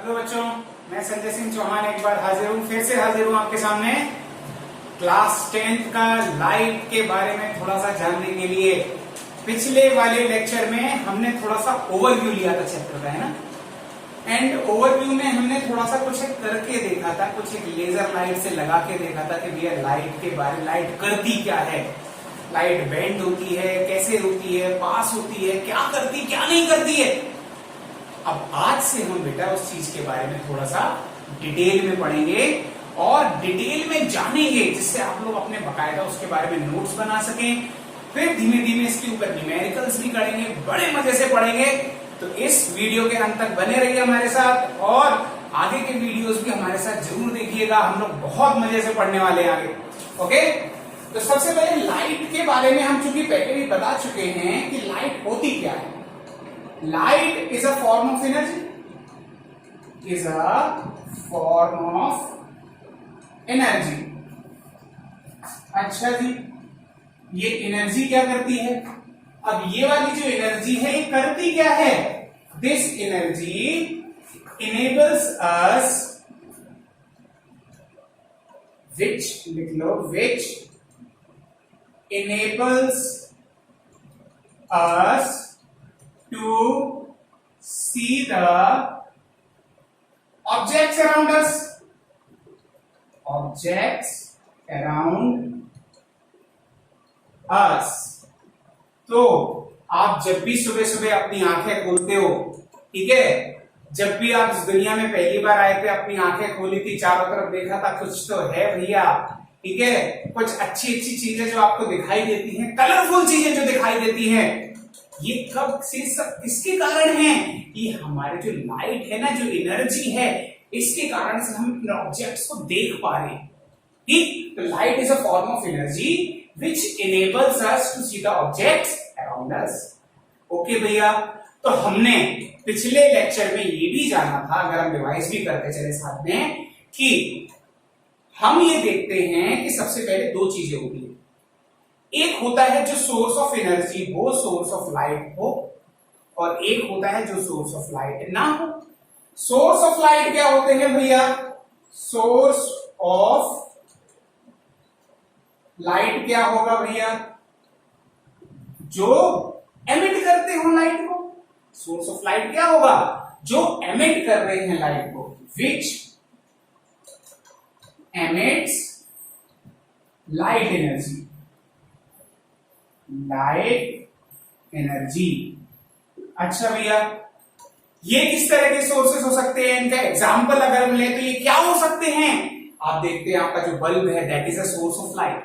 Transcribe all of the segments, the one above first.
Hello बच्चों, मैं संजय सिंह चौहान एक बार फिर से हाजिर हूँ आपके सामने क्लास 10th का लाइट के बारे में थोड़ा सा जानने के लिए। पिछले वाले लेक्चर में हमने थोड़ा सा ओवरव्यू लिया था चैप्टर का, है ना। एंड ओवरव्यू में हमने थोड़ा सा कुछ एक करके देखा था, कुछ एक लेजर लाइट से लगा के देखा था कि भैया लाइट के बारे में, लाइट करती क्या है, लाइट बेंड होती है, कैसे होती है, पास होती है, क्या करती क्या नहीं करती है। अब आज से हम बेटा उस चीज के बारे में थोड़ा सा डिटेल में पढ़ेंगे और डिटेल में जानेंगे, जिससे आप लोग अपने बकायदा उसके बारे में नोट्स बना सकें। फिर धीमे धीमे इसके ऊपर न्यूमेरिकल्स भी करेंगे, बड़े मजे से पढ़ेंगे। तो इस वीडियो के अंत तक बने रहिए हमारे साथ और आगे के वीडियोस भी हमारे साथ जरूर देखिएगा। हम लोग बहुत मजे से पढ़ने वाले हैं आगे। ओके, तो सबसे पहले लाइट के बारे में हम चूंकि पहले भी बता चुके हैं कि लाइट होती क्या है। Light is a form of energy. Is a form of energy. अच्छा जी, ये एनर्जी क्या करती है? अब ये वाली जो एनर्जी है ये करती क्या है? This energy enables us, which लिख लो, which enables us to see the objects around us. Objects around us. तो आप जब भी सुबह सुबह अपनी आंखें खोलते हो, ठीक है, जब भी आप इस दुनिया में पहली बार आए थे, अपनी आंखें खोली थी, चारों तरफ देखा था, कुछ तो है भैया, ठीक है, कुछ अच्छी अच्छी चीजें जो आपको दिखाई देती हैं, कलरफुल चीजें जो दिखाई देती हैं, ये कब से सब किसके कारण है? ये हमारे जो लाइट है ना, जो एनर्जी है, इसके कारण से हम इन ऑब्जेक्ट्स को देख पा रहे हैं। ठीक, तो light is a form of energy which enables us to see the objects around us. Okay भैया, तो हमने पिछले लेक्चर में ये भी जाना था, अगर हम डिवाइस भी करते चले साथ में, कि हम ये देखते हैं कि सबसे पहले दो चीजें होती है। एक होता है जो सोर्स ऑफ एनर्जी हो, सोर्स ऑफ लाइट हो, और एक होता है जो सोर्स ऑफ लाइट ना हो। सोर्स ऑफ लाइट क्या होते हैं भैया? सोर्स ऑफ लाइट क्या होगा भैया? जो एमिट करते हो लाइट को। सोर्स ऑफ लाइट क्या होगा? जो एमिट कर रहे हैं लाइट को, which emits light energy. Light energy. अच्छा भैया, ये किस तरह के सोर्सेस हो सकते हैं? इनका एग्जांपल अगर हम लें तो ये क्या हो सकते हैं? आप देखते हैं आपका जो बल्ब है, that is a source of light.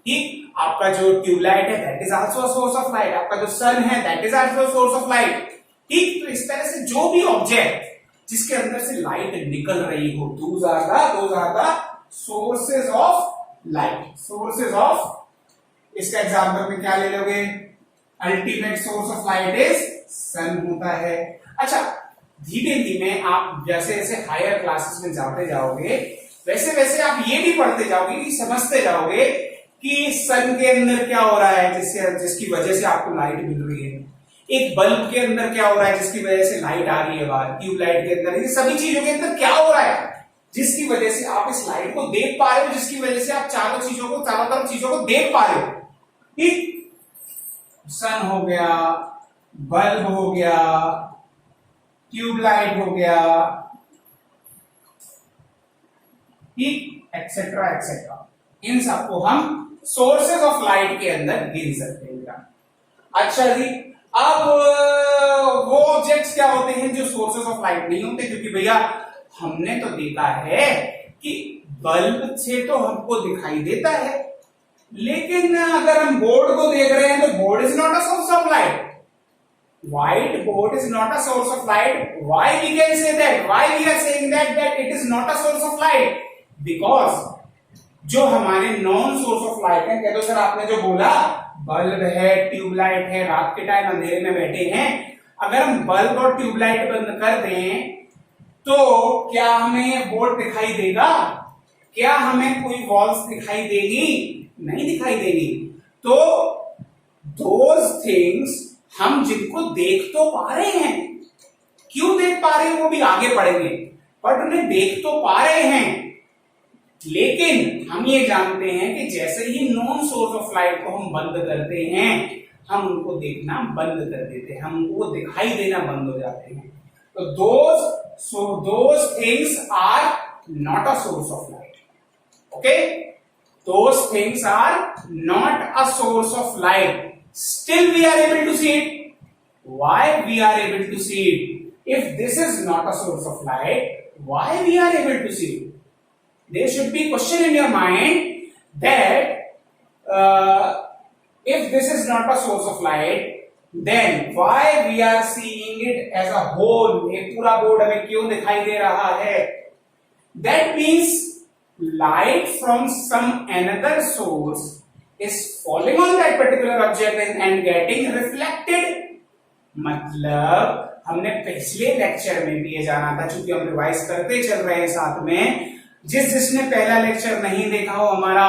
ठीक, आपका जो ट्यूबलाइट है, that is also a source of light. आपका जो सन है, that is also a source of light. ठीक, तो इस तरह से जो भी ऑब्जेक्ट जिसके अंदर से लाइट निकल रही हो, those are the sources of light. Sources of, इसका एग्जांपल में क्या ले लोगे? Ultimate source of light is sun होता है। अच्छा, धीमे धीमे आप जैसे जैसे हायर क्लासेस में जाते जाओगे, वैसे वैसे आप ये भी पढ़ते जाओगे, कि समझते जाओगे कि सन के अंदर क्या हो रहा है, जिसकी वजह से आपको लाइट मिल रही है। एक बल्ब के अंदर क्या हो रहा है, जिसकी वजह से लाइट आ रही है बाहर। ट्यूबलाइट के अंदर, ये सभी चीजों के अंदर क्या हो रहा है, जिसकी वजह से आप इस लाइट को देख पा रहे हो, जिसकी वजह से आप चारों तरफ चीजों को देख पा रहे हो। ठीक, सन हो गया, बल्ब हो गया, ट्यूबलाइट हो गया, ठीक, एक्सेट्रा एक्सेट्रा। इन सबको हम सोर्सेज ऑफ लाइट के अंदर गिन सकते हैं। अच्छा जी, अब वो ऑब्जेक्ट्स क्या होते हैं जो सोर्सेज ऑफ लाइट नहीं होते? क्योंकि भैया हमने तो देखा है कि बल्ब से तो हमको दिखाई देता है, लेकिन अगर हम बोर्ड को देख रहे हैं तो board is not a source of light. White board is not a source of light. Why we can say that? Why we are saying that it is not a source of light? Because जो हमारे non source of light है, कहते हो sir आपने जो बोला bulb है, tubelight है, रात के टाइम अंधेरे में बैठे हैं, अगर हम बल्ब और ट्यूबलाइट बंद कर दें तो क्या हमें बोर्ड दिखाई देगा? क्या हमें कोई वॉल्स दिखाई देगी? नहीं दिखाई देगी। तो दोज थिंग्स हम जिनको देख तो पा रहे हैं, क्यों देख पा रहे हैं वो भी आगे पढ़ेंगे। बट उन्हें देख तो पा रहे हैं, लेकिन हम ये जानते हैं कि जैसे ही नॉन सोर्स ऑफ लाइट को हम बंद करते हैं, हम उनको देखना बंद कर देते हैं, हम उनको दिखाई देना बंद हो जाते हैं। तो those things are not a source of light. Okay, those things are not a source of light, still we are able to see it. Why we are able to see it? If this is not a source of light, why we are able to see it? There should be a question in your mind that if this is not a source of light, then why we are seeing it as a whole? ये पूरा board हमें क्यों दिखाई दे रहा है? That means light from some another source is falling on that particular object and getting reflected. मतलब हमने पिछले लेक्चर में भी ये जाना था, चूंकि हम रिवाइज करते चल रहे हैं साथ में। जिसने पहला लेक्चर नहीं देखा हो, हमारा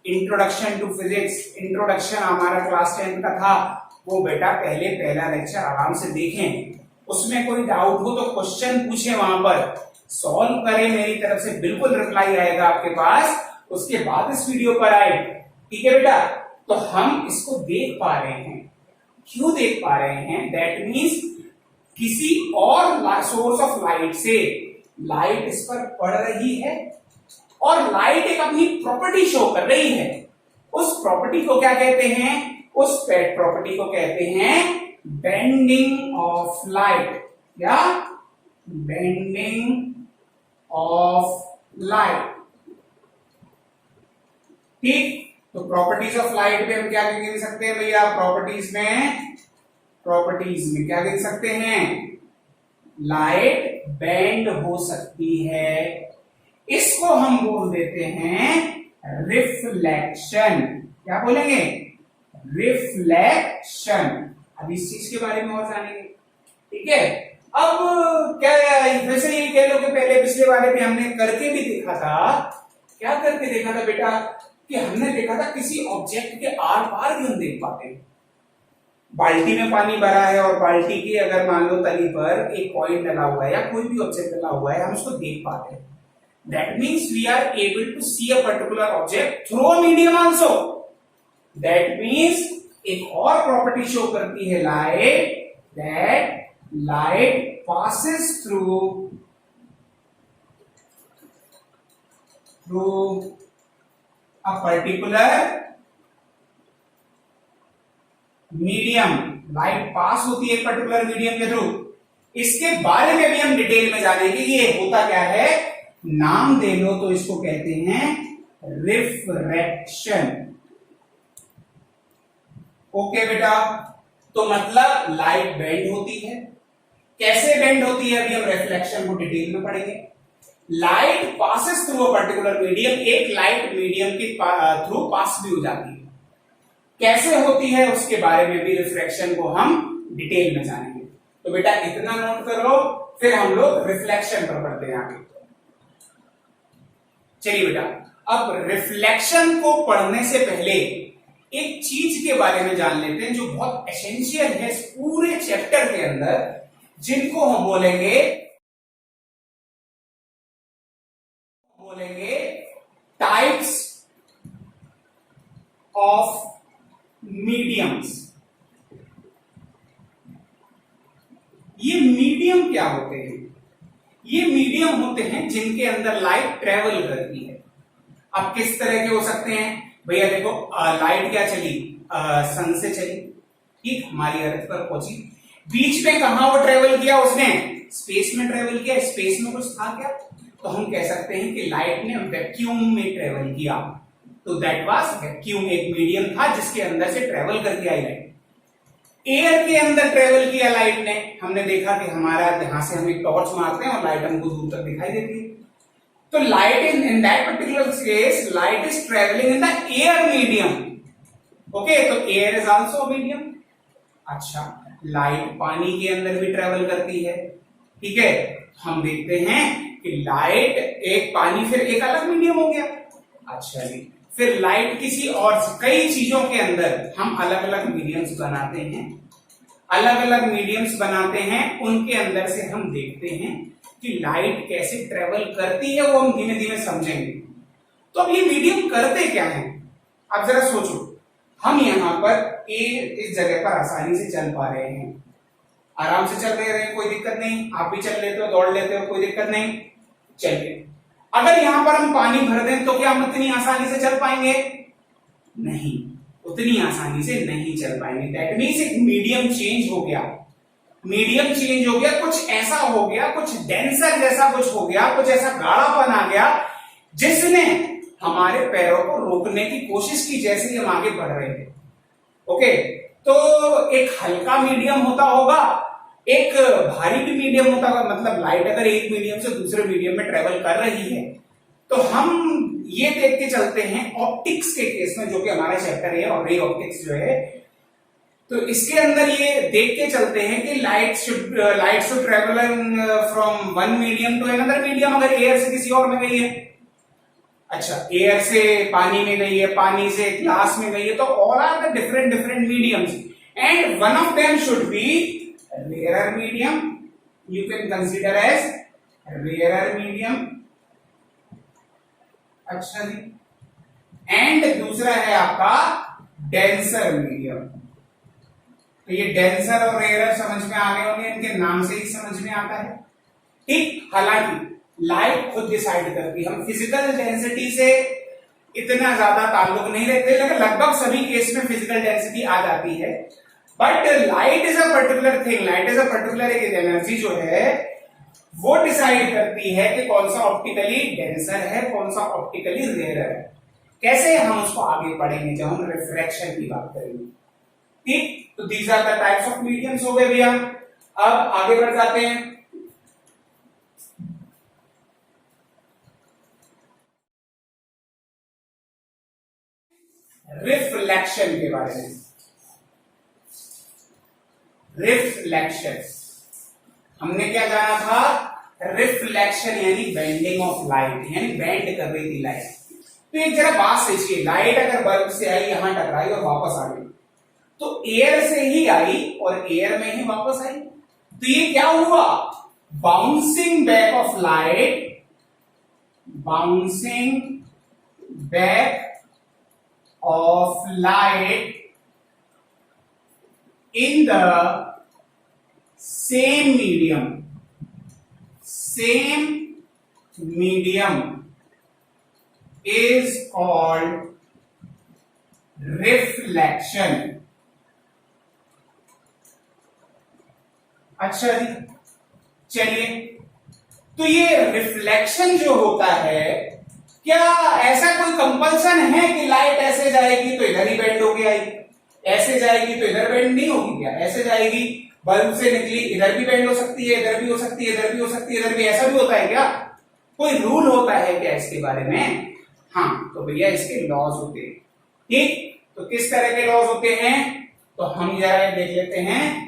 इंट्रोडक्शन टू फिजिक्स, इंट्रोडक्शन हमारा क्लास 10 का था, वो बेटा पहला लेक्चर आराम से देखें। उसमें कोई डाउट हो तो क्वेश्चन पूछे, वहां पर सॉल्व करें, मेरी तरफ से बिल्कुल रिप्लाई आएगा आपके पास। उसके बाद इस वीडियो पर आए, ठीक है बेटा। तो हम इसको देख पा रहे हैं, क्यों देख पा रहे हैं? दैट मीन्स किसी और सोर्स ऑफ लाइट से लाइट इस पर पड़ रही है और लाइट एक अपनी प्रॉपर्टी शो कर रही है। उस प्रॉपर्टी को क्या कहते हैं? उस प्रॉपर्टी को कहते हैं बेंडिंग ऑफ लाइट, या बेंडिंग ऑफ लाइट। ठीक, तो प्रॉपर्टीज ऑफ लाइट में हम क्या गिन सकते हैं भैया? प्रॉपर्टीज में क्या गिन सकते हैं? लाइट बेंड हो सकती है, इसको हम बोल देते हैं रिफ्लेक्शन। क्या बोलेंगे? रिफ्लेक्शन। अब इस चीज के बारे में और जानेंगे, ठीक है। अब क्या वैसे ये कह लो कि पहले पिछले वाले में हमने करके भी देखा था। क्या करके देखा था बेटा? कि हमने देखा था किसी ऑब्जेक्ट के आर पार भी हम देख पाते हैं। बाल्टी में पानी भरा है और बाल्टी की अगर मान लो तली पर एक कॉइन डला हुआ है या कोई भी ऑब्जेक्ट डला हुआ है, हम उसको देख पाते हैं। That means we are able to see a particular object through a medium also. That means एक और प्रॉपर्टी शो करती है light, that light passes through a particular medium. Light pass होती है पर्टिकुलर मीडियम के थ्रू। इसके बारे में भी हम डिटेल में जानेंगे कि ये होता क्या है। नाम दे लो तो इसको कहते हैं रिफ्रैक्शन। ओके बेटा, तो मतलब लाइट बेंड होती है। कैसे बेंड होती है अभी हम रिफ्लेक्शन को डिटेल में पढ़ेंगे। Light passes through a particular medium, एक लाइट मीडियम के थ्रू पास भी हो जाती है। कैसे होती है उसके बारे में भी रिफ्लेक्शन को हम डिटेल में जानेंगे। तो बेटा इतना नोट कर लो, फिर हम लोग रिफ्लेक्शन पर पढ़ते हैं आगे। चलिए बेटा, अब रिफ्लेक्शन को पढ़ने से पहले एक चीज के बारे में जान लेते हैं जो बहुत एसेंशियल है इस पूरे चैप्टर के अंदर, जिनको हम बोलेंगे टाइप्स ऑफ मीडियम्स। ये मीडियम क्या होते हैं? ये मीडियम होते हैं जिनके अंदर लाइट ट्रेवल करती है। अब किस तरह के हो सकते हैं भैया? देखो, लाइट क्या चली? सन से चली, ठीक, हमारी अर्थ पर पहुंची। बीच में कहां वो ट्रेवल किया? उसने स्पेस में ट्रेवल किया। स्पेस में कुछ था क्या? तो हम कह सकते हैं कि लाइट ने वैक्यूम में ट्रेवल किया। तो दैट वाज वैक्यूम, एक मीडियम था जिसके अंदर से ट्रेवल करके आई लाइट। एयर के अंदर ट्रेवल किया लाइट ने। हमने देखा कि हमारा यहां से हम एक टॉर्च मारते हैं और लाइट हमको दूर तक दिखाई देती है। तो light in that particular case light is travelling in the air medium. Okay, तो एयर इज आल्सो मीडियम। अच्छा, लाइट पानी के अंदर भी ट्रेवल करती है, ठीक है। हम देखते हैं कि लाइट एक पानी फिर एक अलग मीडियम हो गया। अच्छा जी, फिर लाइट किसी और कई चीजों के अंदर हम अलग अलग मीडियम्स बनाते हैं। अलग अलग मीडियम्स बनाते हैं, उनके अंदर से हम देखते हैं कि लाइट कैसे ट्रेवल करती है वो हम धीमे धीमे समझेंगे। तो अब ये मीडियम करते क्या है, आप जरा सोचो। हम यहाँ पर इस जगह पर आसानी से चल पा रहे हैं, आराम से चल रहे हैं, कोई दिक्कत नहीं। आप भी चल लेते हो, दौड़ लेते हो, कोई दिक्कत नहीं। चलिए, अगर यहां पर हम पानी भर दें तो क्या हम उतनी आसानी से चल पाएंगे? नहीं, उतनी आसानी से नहीं चल पाएंगे। दैट मीन्स एक मीडियम चेंज हो गया, मीडियम चेंज हो गया, कुछ ऐसा हो गया, कुछ डेंसर जैसा कुछ हो गया, कुछ ऐसा गाढ़ापन आ गया जिसने हमारे पैरों को रोकने की कोशिश की जैसे ही हम आगे बढ़ रहे थे। ओके, तो एक हल्का मीडियम होता होगा, एक भारी भी मीडियम होता होगा। मतलब लाइट अगर एक मीडियम से दूसरे मीडियम में ट्रेवल कर रही है तो हम ये देख के चलते हैं ऑप्टिक्स के केस में, जो कि हमारा चैप्टर है और रे ऑप्टिक्स जो है, तो इसके अंदर ये देख के चलते हैं कि light should travel from one medium to another medium. अगर एयर से किसी और में गई है, अच्छा एयर से पानी में गई है, पानी से ग्लास में गई है, तो all are the different different mediums and one of them should be rare medium. You can consider as rare medium. अच्छा जी, एंड दूसरा है आपका डेंसर मीडियम। तो ये डेंसर और रेयर समझ में आ गए होंगे, इनके नाम से ही समझ में आता है। ठीक, हालांकि लाइट खुद डिसाइड करती है, हम फिजिकल डेंसिटी से इतना ज्यादा ताल्लुक नहीं रखते, लेकिन लगभग सभी केस में फिजिकल डेंसिटी आ जाती है। But light is a particular thing, light is a particular एक एनर्जी जो है वो डिसाइड करती है कि कौन सा ऑप्टिकली डेंसर है, कौन सा ऑप्टिकली रेयर है। कैसे, हम उसको आगे पढ़ेंगे जब हम रिफ्रैक्शन की बात करेंगे। ठीक, तो these are the types of mediums हो गए भैया। अब आगे बढ़ जाते हैं। रिफ्लेक्शन के बारे में। रिफ्लेक्शन हमने क्या जाना था? रिफ्लेक्शन यानी बेंडिंग ऑफ लाइट, यानी बेंड कर रही थी लाइट। तो एक जरा बात सोचिए, लाइट अगर बल्ब से आई, यहां टकराई और वापस आ गई, तो एयर से ही आई और एयर में ही वापस आई, तो ये क्या हुआ? Bouncing back of light, bouncing back of light in the same medium is called reflection। अच्छा जी, चलिए, तो ये रिफ्लेक्शन जो होता है, क्या ऐसा कोई कंपल्सन है कि लाइट ऐसे जाएगी तो इधर ही बेंड होगी आई, ऐसे जाएगी तो इधर बेंड नहीं होगी? क्या ऐसे जाएगी, बल्ब से निकली, इधर भी बेंड हो सकती है, इधर भी हो सकती है, इधर भी हो सकती है, इधर भी, ऐसा भी होता है क्या? कोई रूल होता है क्या इसके बारे में? हाँ, तो भैया इसके लॉज होते हैं। ठीक, तो किस तरह के लॉज होते हैं तो हम जरा देख लेते हैं।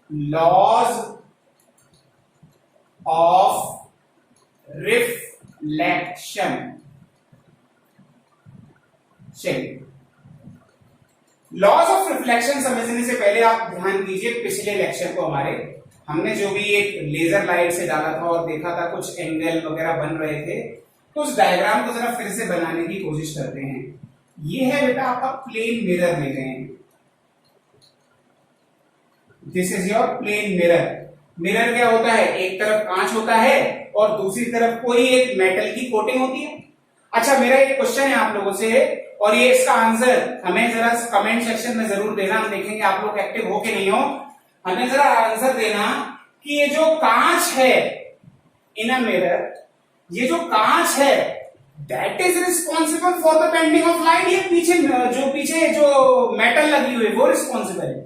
Laws of reflection. चलिए, लॉज ऑफ रिफ्लेक्शन समझने से पहले आप ध्यान दीजिए, पिछले लेक्चर को हमारे हमने जो भी एक लेजर लाइट से डाला था और देखा था कुछ एंगल वगैरह बन रहे थे, तो उस डायग्राम को जरा फिर से बनाने की कोशिश करते हैं। ये है बेटा आपका प्लेन मिरर ले गए हैं, this is your plane mirror. Mirror क्या होता है? एक तरफ कांच होता है और दूसरी तरफ कोई एक मेटल की कोटिंग होती है। अच्छा, मेरा एक क्वेश्चन है आप लोगों से, और ये इसका आंसर हमें जरा कमेंट सेक्शन में जरूर देना, हम देखेंगे आप लोग एक्टिव हो कि नहीं हो। हमें जरा आंसर देना कि ये जो कांच है इन अ मिरर, ये जो कांच है, that is responsible for the bending of light. ये पीछे जो मेटल लगी हुई है वो रिस्पॉन्सिबल है,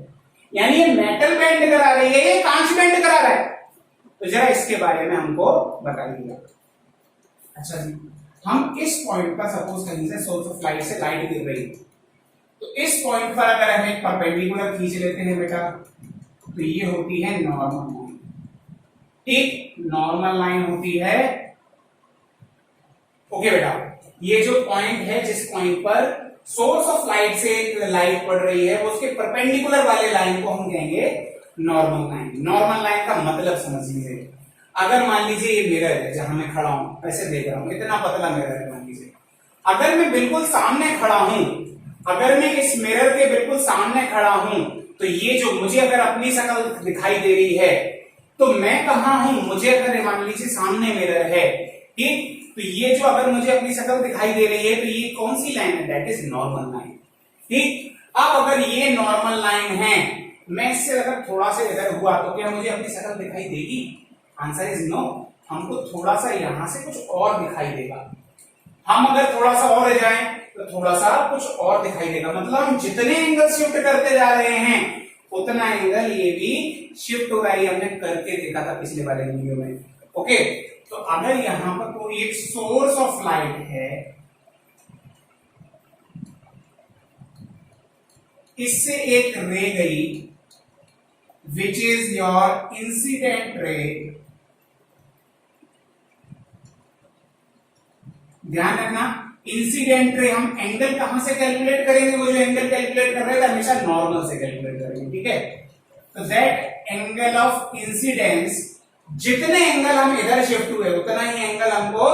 यानी ये मेटल बेंड करा रही है, ये कांच बेंड करा रहा है। तो जरा इसके बारे में हमको बताइएगा। अच्छा जी, हम इस पॉइंट पर सपोज कहीं से सोर्स ऑफ लाइट से लाइट गिर रही है, तो इस पॉइंट पर अगर हम एक परपेंडिकुलर खींच लेते हैं बेटा, तो ये होती है नॉर्मल लाइन। ठीक, नॉर्मल लाइन होती है। ओके बेटा, ये जो पॉइंट है, जिस पॉइंट पर सोर्स ऑफ लाइट से एक लाइट पड़ रही है, वो उसके परपेंडिकुलर वाले लाइन को हम कहेंगे नॉर्मल लाइन। नॉर्मल लाइन का मतलब समझ लीजिए, अगर मान लीजिए ये मिरर है जहां मैं खड़ा हूं, ऐसे देख रहा हूं, इतना पतला मिरर है मान लीजिए, अगर मैं बिल्कुल सामने खड़ा हूं, अगर मैं इस मिरर के बिल्कुल सामने खड़ा हूं, तो ये जो मुझे अगर अपनी शक्ल दिखाई दे रही है, तो मैं कहां हूं, मुझे अगर मान लीजिए सामने मिरर है, ठीक, तो ये जो अगर मुझे अपनी शक्ल दिखाई दे रही है, तो ये कौन सी लाइन है, दैट इज नॉर्मल लाइन। ठीक, अब अगर ये नॉर्मल लाइन है, मैं इससे अगर थोड़ा सा इधर हुआ तो क्या मुझे अपनी शक्ल दिखाई देगी? Answer is no. हमको थोड़ा सा यहां से कुछ और दिखाई देगा, हम अगर थोड़ा सा और जाएं तो थोड़ा सा कुछ और दिखाई देगा। मतलब हम जितने एंगल शिफ्ट करते जा रहे हैं, उतना एंगल ये भी शिफ्ट होगा। ये हमने करके देखा था पिछले वाले वीडियो में। ओके, तो अगर यहां पर कोई एक सोर्स ऑफ लाइट है, इससे एक रे गई, which is your incident ray. ध्यान रखना, इंसिडेंट रे हम एंगल कहां से कैलकुलेट करेंगे? वो जो एंगल कैलकुलेट कर रहे थे हमेशा नॉर्मल से कैलकुलेट करेंगे, ठीक है। तो दैट एंगल ऑफ इंसिडेंस, जितने एंगल हम इधर शिफ्ट हुए उतना ही एंगल हमको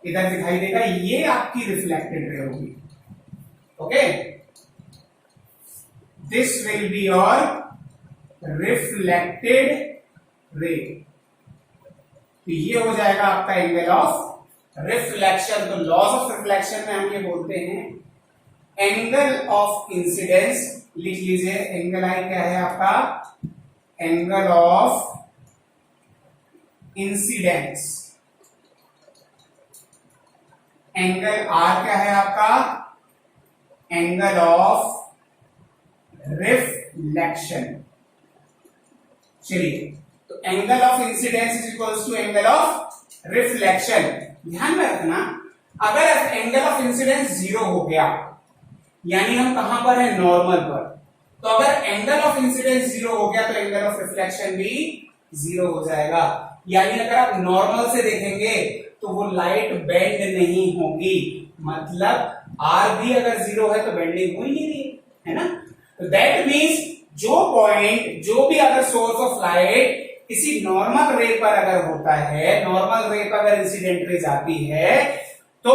इधर दिखाई देगा, ये आपकी रिफ्लेक्टेड रे होगी। Okay, this will be your reflected ray. तो ये हो जाएगा आपका एंगल ऑफ रिफ्लेक्शन। तो लॉस ऑफ रिफ्लेक्शन में हम ये बोलते हैं एंगल ऑफ इंसिडेंस। लिख लीजिए, एंगल आई क्या है आपका? Angle of incidence. Angle r क्या है आपका? Angle of reflection. चलिए, तो angle of incidence is equals to angle of reflection. ध्यान में रखना, अगर एंगल ऑफ इंसिडेंस 0 हो गया, यानी हम कहां पर है? नॉर्मल पर। तो अगर एंगल ऑफ इंसिडेंस 0 हो गया, तो एंगल ऑफ रिफ्लेक्शन भी 0 हो जाएगा। यानी अगर आप नॉर्मल से देखेंगे तो वो लाइट बेंड नहीं होगी। मतलब आर भी अगर 0 है तो बेंडिंग हो ही नहीं रही है ना। तो दैट मीन्स जो पॉइंट, जो भी अगर सोर्स ऑफ लाइट किसी नॉर्मल रे पर अगर होता है, नॉर्मल रे पर अगर इंसिडेंट रे जाती है, तो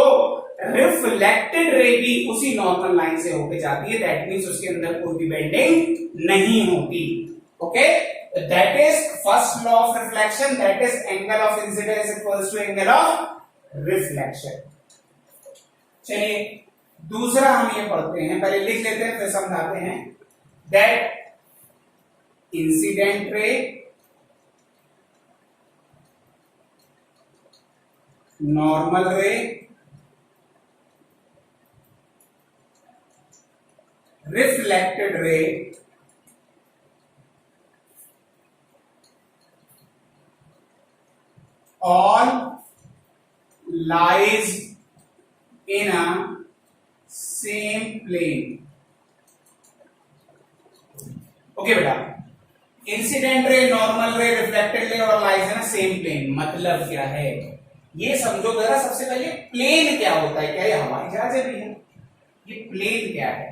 रिफ्लेक्टेड रे भी उसी नॉर्मल लाइन से होके जाती है। दैट मीन्स उसके अंदर कोई भी बेंडिंग नहीं होती। Okay, that is first law of reflection, that is angle of incidence equals to angle of reflection. चलिए, दूसरा हम ये पढ़ते हैं, पहले लिख लेते हैं फिर समझाते हैं। That incident ray, normal ray, reflected ray all lies in a same plane। Okay बेटा, incident ray, normal ray, reflected ray all lies in a same plane. मतलब क्या है ये समझो जरा। सबसे पहले प्लेन क्या होता है? क्या ये हवाई जहाज है भैया? ये प्लेन क्या है?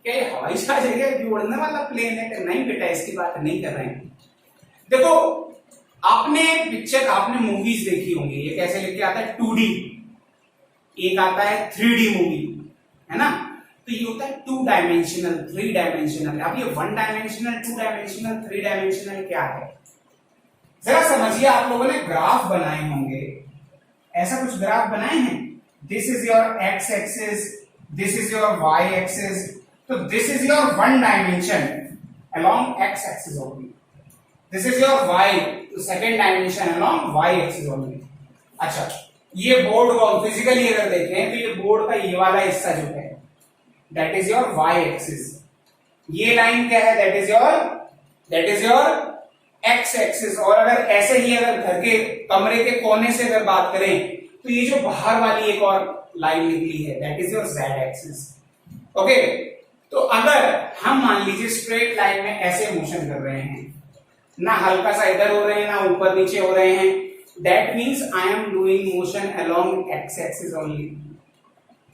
क्या ये हवाई जहाज है? क्या उड़ने वाला प्लेन है? नहीं बेटा, इसकी बात नहीं कर रहे हैं। देखो, आपने पिक्चर, आपने मूवीज देखी होंगी, ये कैसे लेके आता है? 2D, एक आता है 3D मूवी, है ना। तो ये होता है 2 डायमेंशनल, 3 डायमेंशनल। अब ये 1 डायमेंशनल, 2 डायमेंशनल, 3 डायमेंशनल क्या है? जरा समझिए, आप लोगों ने ग्राफ बनाए होंगे, ऐसा कुछ ग्राफ बनाए हैं। This is your X axis, this is your Y axis. तो this is your 1 dimension along x axis only. This is your y, तो second dimension along y axis only. अच्छा, ये बोर्ड को फिजिकली अगर देखें तो ये बोर्ड का ये वाला हिस्सा जो है that is your y axis। ये लाइन क्या है? That is your x axis। और अगर ऐसे ही अगर घर के कमरे के कोने से अगर बात करें तो ये जो बाहर वाली एक और लाइन निकली है that is your z axis। Okay, तो अगर हम मान लीजिए स्ट्रेट लाइन में ऐसे मोशन कर रहे हैं, ना हल्का सा इधर हो रहे हैं ना ऊपर नीचे हो रहे हैं, that means I am doing motion along x axis only.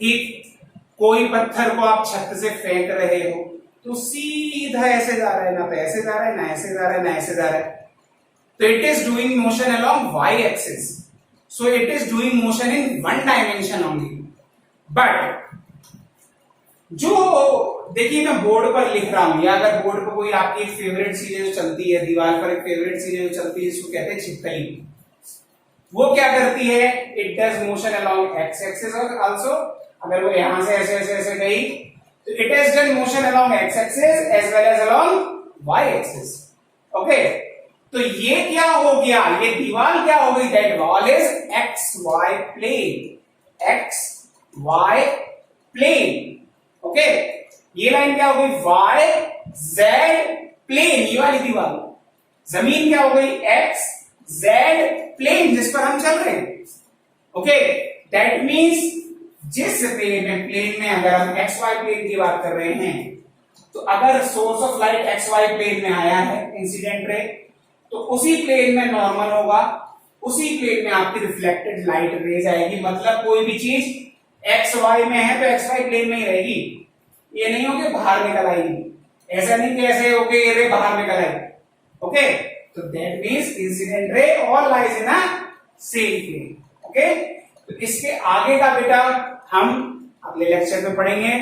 ठीक, कोई पत्थर को आप छत से फेंक रहे हो तो सीधा ऐसे जा रहा है, ना तो ऐसे जा रहा है, ना ऐसे जा रहा है, ना ऐसे जा रहा है, तो it is doing motion along y axis, so it is doing motion in one dimension only. But जो देखिए मैं बोर्ड पर लिख रहा हूं, या अगर बोर्ड पर कोई आपकी फेवरेट चीजें जो चलती है, दीवार पर एक फेवरेट चीजें जो चलती है जिसको कहते हैं छिपकली, वो क्या करती है, it does motion along x axis और आल्सो अगर वो यहां से ऐसे ऐसे ऐसे गई तो it has done motion along x axis as well as along y axis. Okay, तो ये क्या हो गया, ये दीवार क्या हो गई, that wall is x y plane, x y plane. Okay, ये लाइन क्या हो गई, वाई जेड प्लेन, ये वाली दीवार। जमीन क्या हो गई, एक्स जेड प्लेन जिस पर हम चल रहे हैं। ओके, दैट मीन्स जिस प्लेन में अगर हम एक्स वाई प्लेन की बात कर रहे हैं, तो अगर source of light x y plane में आया है इंसिडेंट रे, तो उसी प्लेन में नॉर्मल होगा, उसी प्लेन में आपकी रिफ्लेक्टेड लाइट रेज आएगी। मतलब कोई भी चीज एक्स वाई में है तो एक्स वाई प्लेन में ही रहेगी, ये नहीं हो कि बाहर निकल आएगी, ऐसा नहीं कि ऐसे हो कि ये रे बाहर निकल आएगी। ओके, तो that means incident ray all lies in a same plane. Okay, तो इसके आगे का बेटा हम अगले लेक्चर में पढ़ेंगे,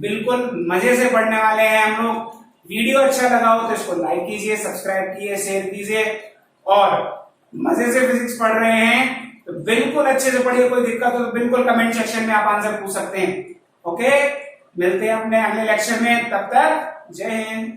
बिल्कुल मजे से पढ़ने वाले हैं हम लोग। वीडियो अच्छा लगा हो तो इसको लाइक कीजिए, सब्सक्राइब कीजिए, शेयर कीजिए, और मजे से फिजिक्स पढ़ रहे हैं तो बिल्कुल अच्छे से पढ़िए। कोई दिक्कत हो तो बिल्कुल कमेंट सेक्शन में आप आंसर पूछ सकते हैं। ओके, मिलते हैं अपने अगले लेक्चर में, तब तक जय हिंद।